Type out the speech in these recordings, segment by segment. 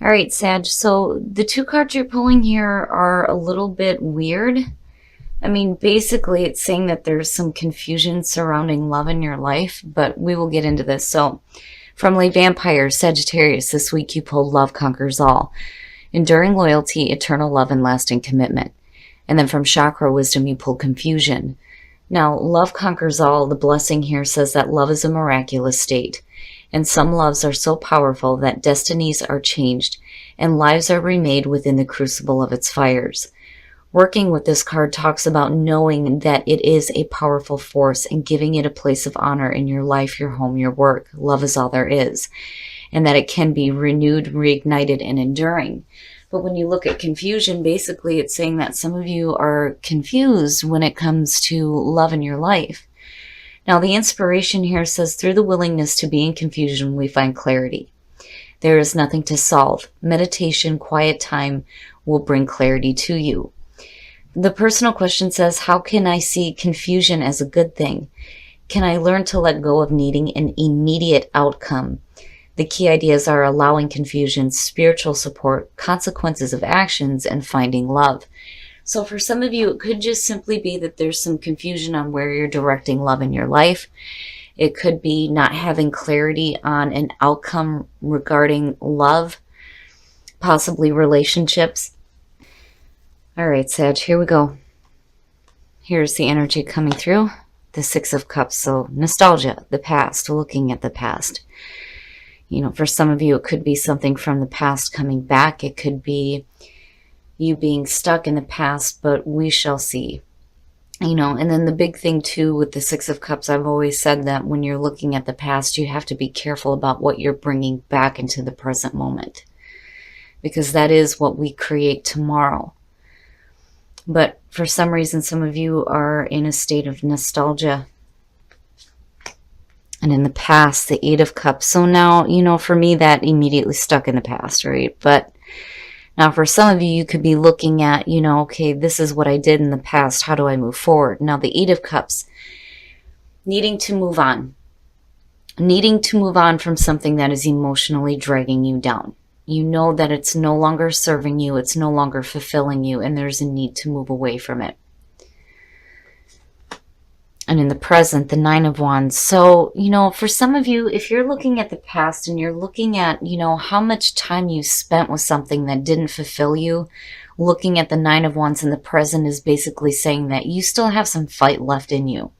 All right, Sag. So the two cards you're pulling here are a little bit weird. I mean, basically, it's saying that there's some confusion surrounding love in your life, but we will get into this. So, from Lay Vampire, Sagittarius, this week you pulled Love Conquers All. Enduring loyalty, eternal love, and lasting commitment. And then from Chakra Wisdom, you pulled Confusion. Now, Love Conquers All, the blessing here says that love is a miraculous state. And some loves are so powerful that destinies are changed and lives are remade within the crucible of its fires. Working with this card talks about knowing that it is a powerful force and giving it a place of honor in your life, your home, your work. Love is all there is. And that it can be renewed, reignited, and enduring. But when you look at confusion, basically it's saying that some of you are confused when it comes to love in your life. Now, the inspiration here says, through the willingness to be in confusion, we find clarity. There is nothing to solve. Meditation, quiet time will bring clarity to you. The personal question says, how can I see confusion as a good thing? Can I learn to let go of needing an immediate outcome? The key ideas are allowing confusion, spiritual support, consequences of actions, and finding love. So for some of you, it could just simply be that there's some confusion on where you're directing love in your life. It could be not having clarity on an outcome regarding love, possibly relationships. All right, Sag, here we go. Here's the energy coming through. The Six of Cups. So nostalgia, the past, looking at the past. You know, for some of you, it could be something from the past coming back. It could be you being stuck in the past, but we shall see. You know, and then the big thing too with the Six of Cups, I've always said that when you're looking at the past, you have to be careful about what you're bringing back into the present moment. Because that is what we create tomorrow. But for some reason, some of you are in a state of nostalgia. And in the past, the Eight of Cups. So now, you know, for me, that immediately stuck in the past, right? But now for some of you, you could be looking at, you know, okay, this is what I did in the past. How do I move forward? Now, the Eight of Cups, needing to move on. Needing to move on from something that is emotionally dragging you down. You know that it's no longer serving you, it's no longer fulfilling you, and there's a need to move away from it. And in the present, the Nine of Wands. So, you know, for some of you, if you're looking at the past and you're looking at, you know, how much time you spent with something that didn't fulfill you, looking at the Nine of Wands in the present is basically saying that you still have some fight left in you.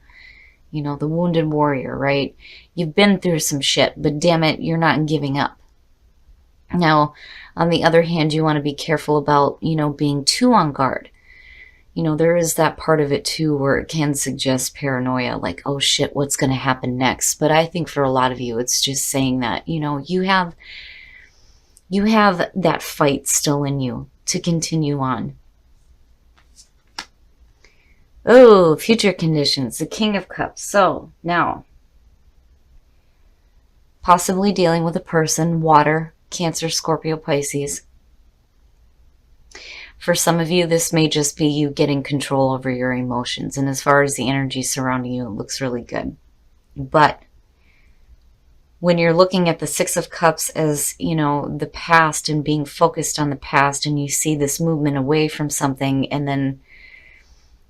You know, the wounded warrior, right? You've been through some shit, but damn it, you're not giving up. Now, on the other hand, you want to be careful about, you know, being too on guard. You know, there is that part of it too where it can suggest paranoia, like, oh shit, what's going to happen next? But I think for a lot of you, it's just saying that, you know, you have that fight still in you to continue on. Oh, future conditions, the King of Cups. So now, possibly dealing with a person, water, Cancer, Scorpio, Pisces. For some of you, this may just be you getting control over your emotions. And as far as the energy surrounding you, it looks really good. But when you're looking at the Six of Cups as, you know, the past and being focused on the past, and you see this movement away from something and then,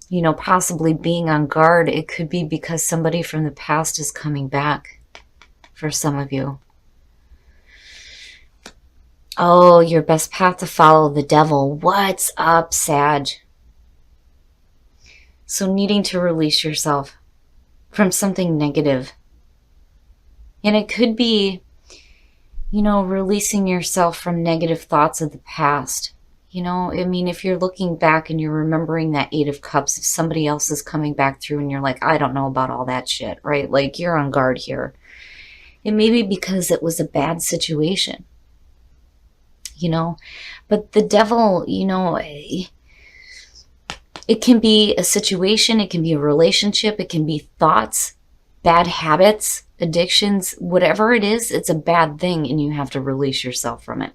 you know, possibly being on guard, it could be because somebody from the past is coming back for some of you. Oh, your best path to follow, the Devil. What's up, Sag? So needing to release yourself from something negative. And it could be, you know, releasing yourself from negative thoughts of the past. You know, I mean, if you're looking back and you're remembering that Eight of Cups, if somebody else is coming back through and you're like, I don't know about all that shit, right? Like, you're on guard here. It may be because it was a bad situation. You know, but the Devil, you know, it can be a situation, it can be a relationship, it can be thoughts, bad habits, addictions, whatever it is, it's a bad thing and you have to release yourself from it.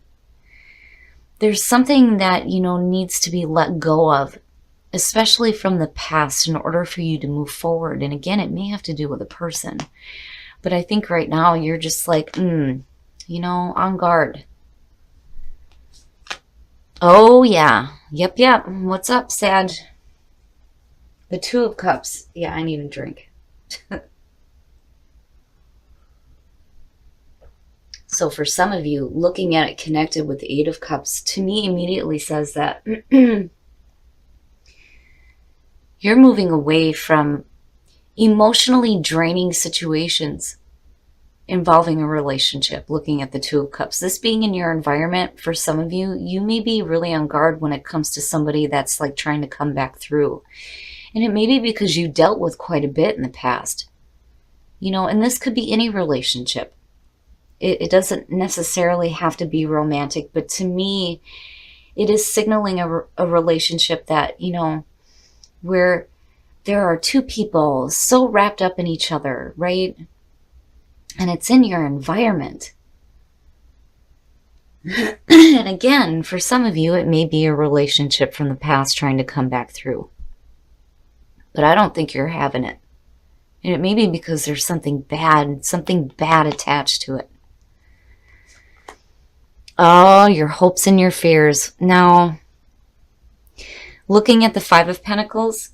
There's something that, you know, needs to be let go of, especially from the past, in order for you to move forward. And again, it may have to do with a person. But I think right now you're just like, you know, on guard. Oh, yeah. Yep. What's up, Sag? The Two of Cups. Yeah, I need a drink. So for some of you, looking at it connected with the Eight of Cups, to me immediately says that you're moving away from emotionally draining situations involving a relationship, looking at the Two of Cups. This being in your environment, for some of you, you may be really on guard when it comes to somebody that's like trying to come back through. And it may be because you dealt with quite a bit in the past. And this could be any relationship. It doesn't necessarily have to be romantic, but to me, it is signaling a relationship that, where there are two people so wrapped up in each other, right? And it's in your environment. And again, for some of you, it may be a relationship from the past trying to come back through. But I don't think you're having it. And it may be because there's something bad attached to it. Oh, your hopes and your fears. Now, looking at the Five of Pentacles,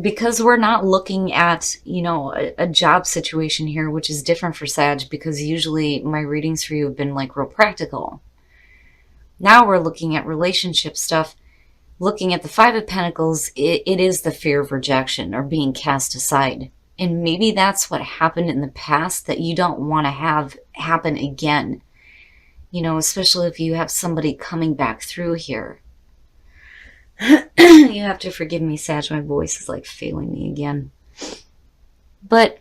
because we're not looking at, a job situation here, which is different for Sag, because usually my readings for you have been like real practical. Now we're looking at relationship stuff. Looking at the Five of Pentacles, it is the fear of rejection or being cast aside. And maybe that's what happened in the past that you don't want to have happen again. Especially if you have somebody coming back through here. You have to forgive me, Sag. My voice is like failing me again. But,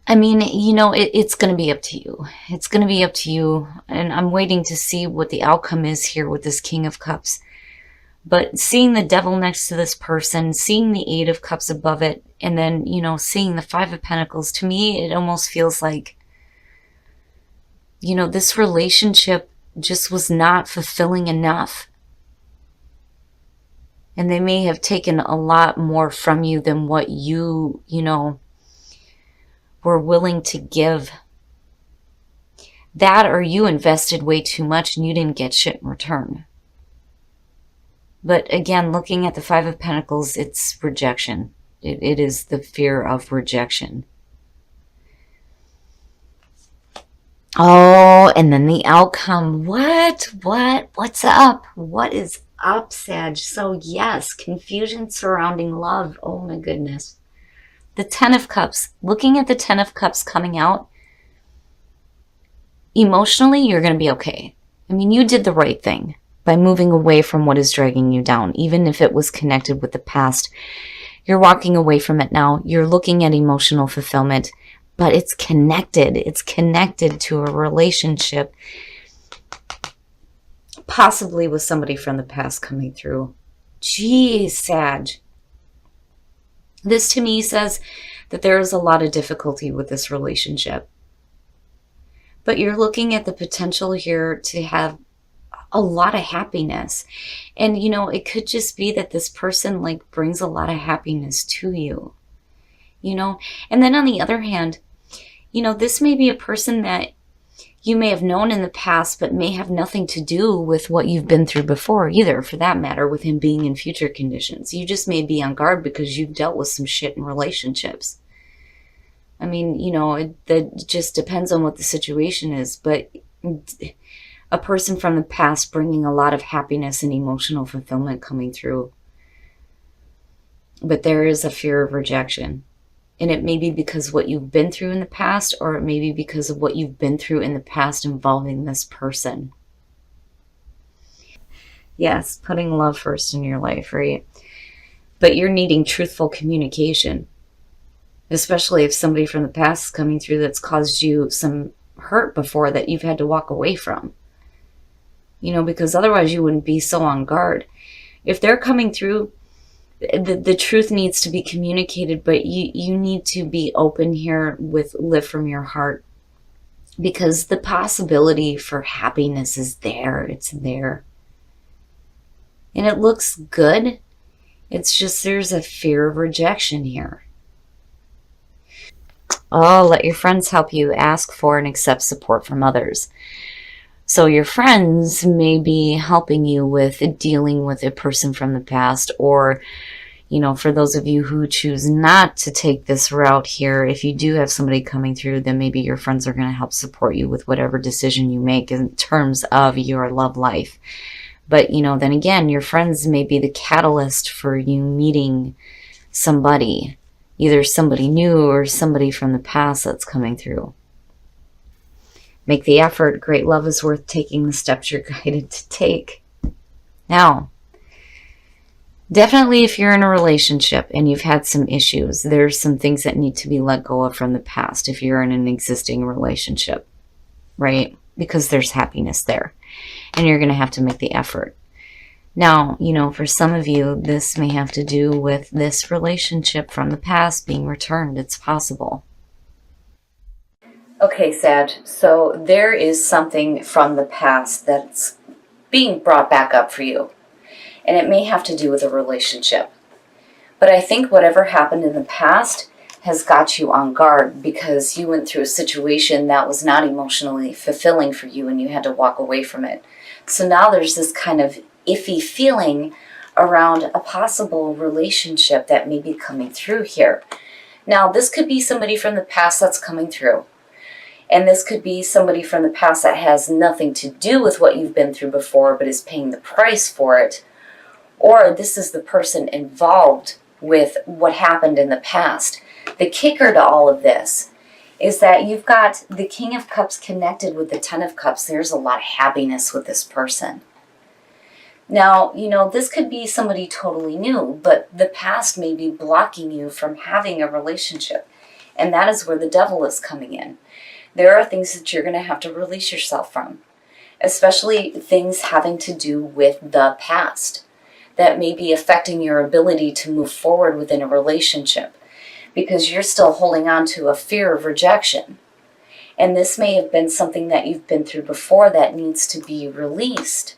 I mean, it's going to be up to you. It's going to be up to you. And I'm waiting to see what the outcome is here with this King of Cups. But seeing the Devil next to this person, seeing the Eight of Cups above it, and then, seeing the Five of Pentacles, to me, it almost feels like, this relationship just was not fulfilling enough. And they may have taken a lot more from you than what you, were willing to give. That, or you invested way too much and you didn't get shit in return. But again, looking at the Five of Pentacles, it's rejection. It is the fear of rejection. Oh, and then the outcome. What's up? What is up, Sag? So yes, confusion surrounding love. Oh my goodness. The Ten of Cups. Looking at the Ten of Cups coming out, emotionally, you're going to be okay. I mean, you did the right thing by moving away from what is dragging you down, even if it was connected with the past. You're walking away from it now. You're looking at emotional fulfillment, but it's connected. It's connected to a relationship, possibly with somebody from the past coming through. Geez, Sag. This to me says that there is a lot of difficulty with this relationship. But you're looking at the potential here to have a lot of happiness. And, it could just be that this person like brings a lot of happiness to you, And then on the other hand, this may be a person that you may have known in the past, but may have nothing to do with what you've been through before either, for that matter, with him being in future conditions. You just may be on guard because you've dealt with some shit in relationships. I mean, that just depends on what the situation is, but a person from the past bringing a lot of happiness and emotional fulfillment coming through. But there is a fear of rejection. And it may be because of what you've been through in the past, or it may be because of what you've been through in the past involving this person. Yes, putting love first in your life, right? But you're needing truthful communication. Especially if somebody from the past is coming through that's caused you some hurt before that you've had to walk away from. Because otherwise you wouldn't be so on guard. If they're coming through, the truth needs to be communicated, but you need to be open here with live from your heart. Because the possibility for happiness is there. It's there. And it looks good. It's just there's a fear of rejection here. Oh, let your friends help you. Ask for and accept support from others. So your friends may be helping you with dealing with a person from the past, or, for those of you who choose not to take this route here, if you do have somebody coming through, then maybe your friends are going to help support you with whatever decision you make in terms of your love life. But, then again, your friends may be the catalyst for you meeting somebody, either somebody new or somebody from the past that's coming through. Make the effort. Great love is worth taking the steps you're guided to take. Now, definitely if you're in a relationship and you've had some issues, there's some things that need to be let go of from the past if you're in an existing relationship, right? Because there's happiness there and you're going to have to make the effort. Now, for some of you, this may have to do with this relationship from the past being returned. It's possible. Okay, Sag, so there is something from the past that's being brought back up for you. And it may have to do with a relationship. But I think whatever happened in the past has got you on guard because you went through a situation that was not emotionally fulfilling for you and you had to walk away from it. So now there's this kind of iffy feeling around a possible relationship that may be coming through here. Now, this could be somebody from the past that's coming through. And this could be somebody from the past that has nothing to do with what you've been through before but is paying the price for it. Or this is the person involved with what happened in the past. The kicker to all of this is that you've got the King of Cups connected with the Ten of Cups. There's a lot of happiness with this person. Now, this could be somebody totally new, but the past may be blocking you from having a relationship. And that is where the devil is coming in. There are things that you're going to have to release yourself from, especially things having to do with the past that may be affecting your ability to move forward within a relationship because you're still holding on to a fear of rejection. And this may have been something that you've been through before that needs to be released.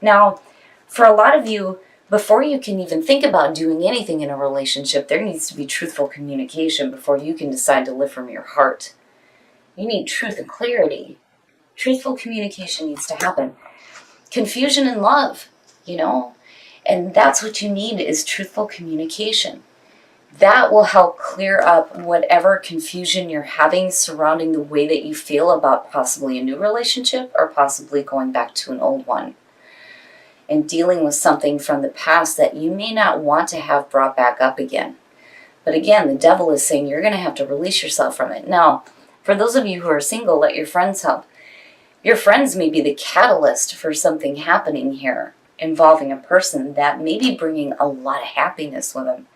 Now, for a lot of you, before you can even think about doing anything in a relationship, there needs to be truthful communication before you can decide to live from your heart. You need truth and clarity. Truthful communication needs to happen. Confusion in love, and that's what you need is truthful communication. That will help clear up whatever confusion you're having surrounding the way that you feel about possibly a new relationship or possibly going back to an old one. And dealing with something from the past that you may not want to have brought back up again. But again, the devil is saying you're going to have to release yourself from it. Now, for those of you who are single, let your friends help. Your friends may be the catalyst for something happening here involving a person that may be bringing a lot of happiness with him.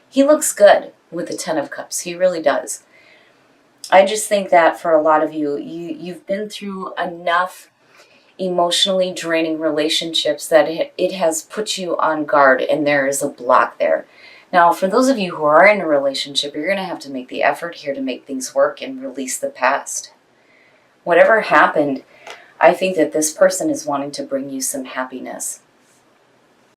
He looks good with the Ten of Cups. He really does. I just think that for a lot of you, you've been through enough emotionally draining relationships that it has put you on guard and there is a block there. Now, for those of you who are in a relationship, you're going to have to make the effort here to make things work and release the past. Whatever happened, I think that this person is wanting to bring you some happiness.